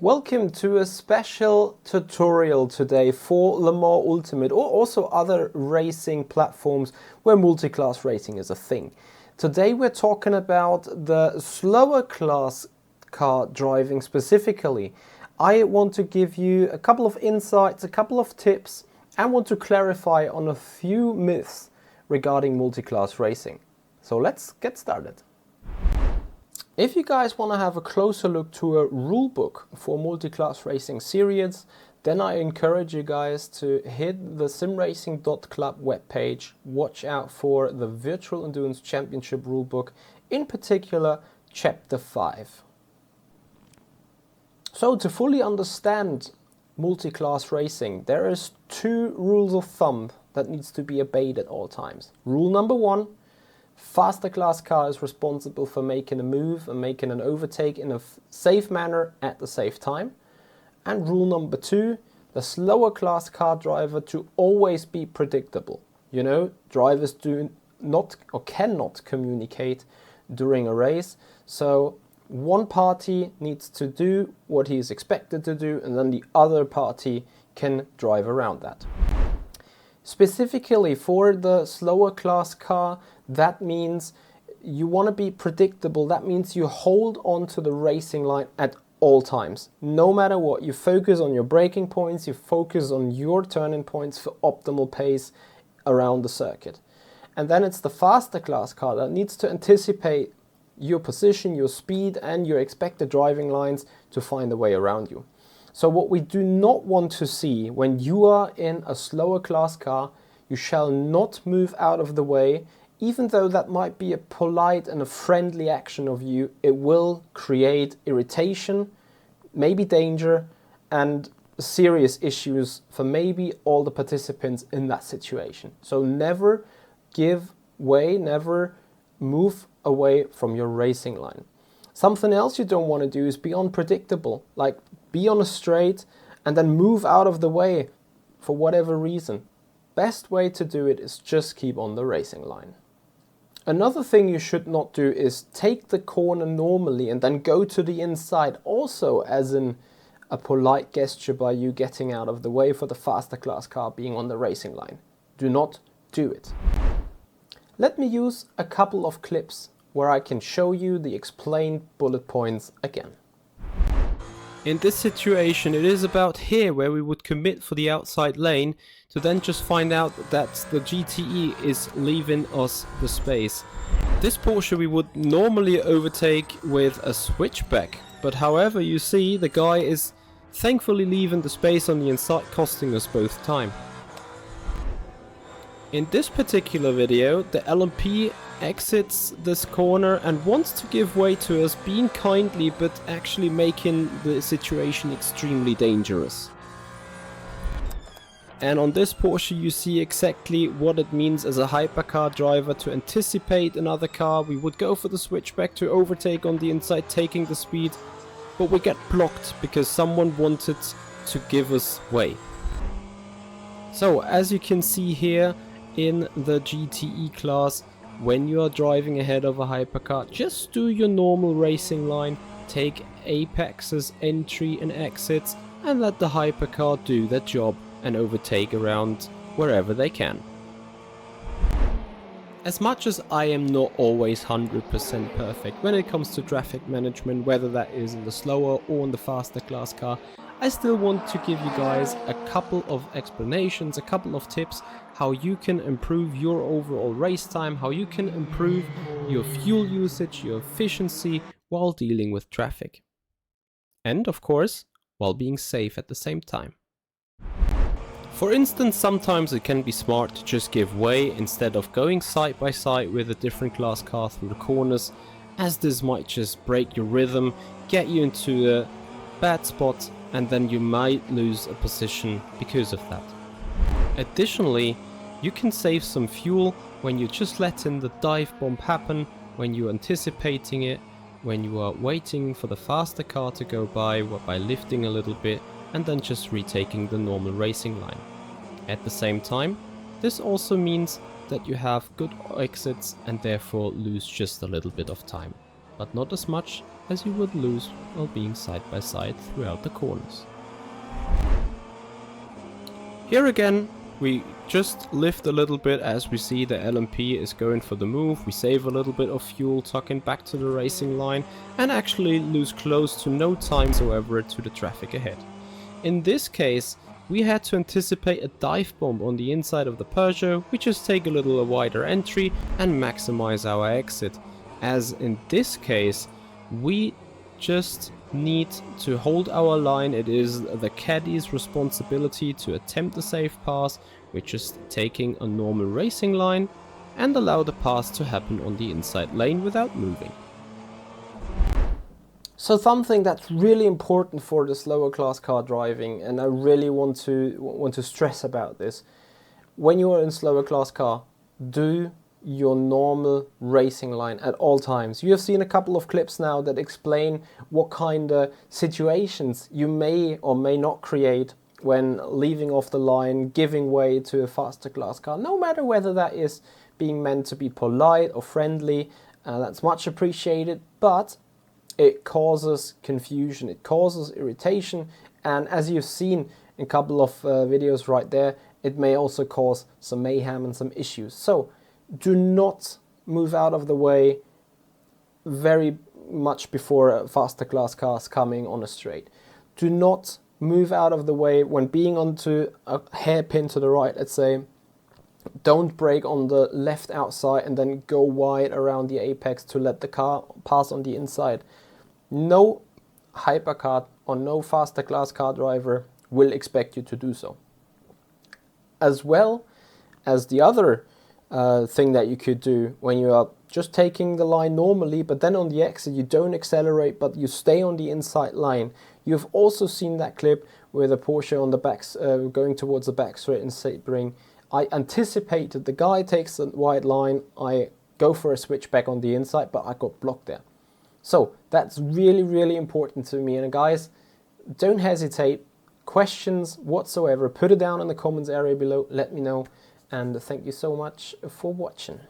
Welcome to a special tutorial today for Le Mans Ultimate or also other racing platforms where multi-class racing is a thing. Today we're talking about the slower class car driving specifically. I want to give you a couple of insights, a couple of tips, and want to clarify on a few myths regarding multi-class racing. So let's get started. If you guys want to have a closer look to a rulebook for multi-class racing series, then I encourage you guys to hit the simracing.club webpage, watch out for the Virtual Endurance Championship rulebook, in particular Chapter 5. So to fully understand multi-class racing, there is two rules of thumb that needs to be obeyed at all times. Rule number 1. Faster class car is responsible for making a move and making an overtake in a safe manner at the safe time. And rule number 2, the slower class car driver to always be predictable. You know, drivers do not or cannot communicate during a race. So one party needs to do what he is expected to do, and then the other party can drive around that. Specifically for the slower class car, that means you want to be predictable. That means you hold on to the racing line at all times. No matter what, you focus on your braking points, you focus on your turning points for optimal pace around the circuit. And then it's the faster class car that needs to anticipate your position, your speed, and your expected driving lines to find a way around you. So what we do not want to see when you are in a slower class car, you shall not move out of the way. Even though that might be a polite and a friendly action of you, it will create irritation, maybe danger, and serious issues for maybe all the participants in that situation. So never give way, never move away from your racing line. Something else you don't want to do is be unpredictable, like be on a straight and then move out of the way for whatever reason. Best way to do it is just keep on the racing line. Another thing you should not do is take the corner normally and then go to the inside, also as in a polite gesture by you getting out of the way for the faster class car being on the racing line. Do not do it. Let me use a couple of clips where I can show you the explained bullet points again. In this situation, it is about here where we would commit for the outside lane to then just find out that the GTE is leaving us the space. This Porsche we would normally overtake with a switchback, but however you see the guy is thankfully leaving the space on the inside, costing us both time. In this particular video, the LMP exits this corner and wants to give way to us, being kindly but actually making the situation extremely dangerous. And on this Porsche you see exactly what it means as a hypercar driver to anticipate another car. We would go for the switchback to overtake on the inside, taking the speed, but we get blocked because someone wanted to give us way. So as you can see here in the GTE class, when you are driving ahead of a hypercar, just do your normal racing line, take apexes, entry and exits, and let the hypercar do their job and overtake around wherever they can. As much as I am not always 100% perfect when it comes to traffic management, whether that is in the slower or in the faster class car, I still want to give you guys a couple of explanations, a couple of tips how you can improve your overall race time, how you can improve your fuel usage, your efficiency while dealing with traffic. And of course, while being safe at the same time. For instance, sometimes it can be smart to just give way instead of going side by side with a different class car through the corners, as this might just break your rhythm, get you into a bad spot, and then you might lose a position because of that. Additionally, you can save some fuel when you just letting the dive bomb happen, when you're anticipating it, when you are waiting for the faster car to go by lifting a little bit and then just retaking the normal racing line. At the same time, this also means that you have good exits and therefore lose just a little bit of time. but not as much as you would lose while being side by side throughout the corners. Here again, we just lift a little bit as we see the LMP is going for the move. We save a little bit of fuel, tucking back to the racing line, and actually lose close to no time whatsoever to the traffic ahead. In this case, we had to anticipate a dive bomb on the inside of the Peugeot. We just take a little wider entry and maximize our exit. As in this case, we just need to hold our line. It is the caddy's responsibility to attempt the safe pass. We're just taking a normal racing line and allow the pass to happen on the inside lane without moving. So something that's really important for the slower class car driving, and I really want to stress about this. When you are in slower class car, do your normal racing line at all times. You have seen a couple of clips now that explain what kind of situations you may or may not create when leaving off the line, giving way to a faster class car, no matter whether that is being meant to be polite or friendly. That's much appreciated, but it causes confusion, it causes irritation, and as you've seen in a couple of videos right there, it may also cause some mayhem and some issues. So do not move out of the way very much before faster class cars coming on a straight. Do not move out of the way when being onto a hairpin to the right, let's say. Don't brake on the left outside and then go wide around the apex to let the car pass on the inside. No hypercar or no faster class car driver will expect you to do so. As well as the other thing that you could do when you are just taking the line normally, but then on the exit you don't accelerate but you stay on the inside line. You've also seen that clip with a Porsche on the back, going towards the back straight and Sebring. I anticipated the guy takes the wide line, I go for a switchback on the inside, but I got blocked there. So that's really, really important to me. And guys, don't hesitate. Questions whatsoever, put it down in the comments area below, let me know. And thank you so much for watching.